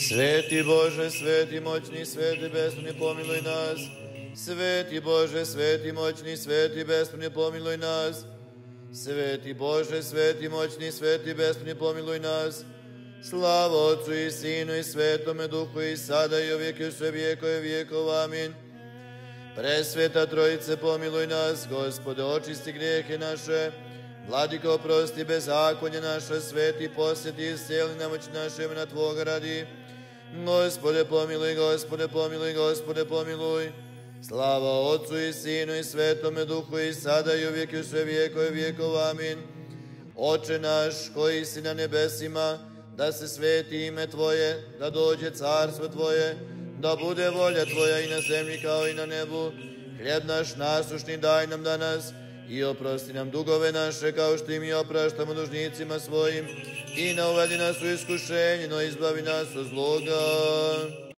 Sveti Bože, sveti moćni, sveti besmrtni, pomiluj nas. Sveti Bože, sveti moćni, sveti besmrtni, pomiluj nas. Sveti Bože, sveti moćni, sveti besmrtni, pomiluj nas. Slava Otcu i Sinu i Svetome Duhu i sada i uvijek i u sve vijekove vijekov. Amin. Presveta Trojice, pomiluj nas. Gospode, očisti grijehe naše. Vladiko, oprosti bezakonje naše. Sveti, posjeti, iscijeli nemoć naše imena Tvoga radi. Gospode, pomiluj, Gospode, pomiluj, Gospode, pomiluj. Slava Otcu i Sinu i Svetome Duhu i sada i uvijek i u sve vijekove vijekov. Amin. Oče naš koji si na nebesima, da se sveti ime Tvoje, da dođe carstvo Tvoje, da bude volja Tvoja i na zemlji kao i na nebu. Hljeb naš nasušni daj nam danas i oprosti nam dugove naše kao što i mi opraštamo dužnicima svojim. I ne uvedi nas u iskušenje, no izbavi nas od zloga.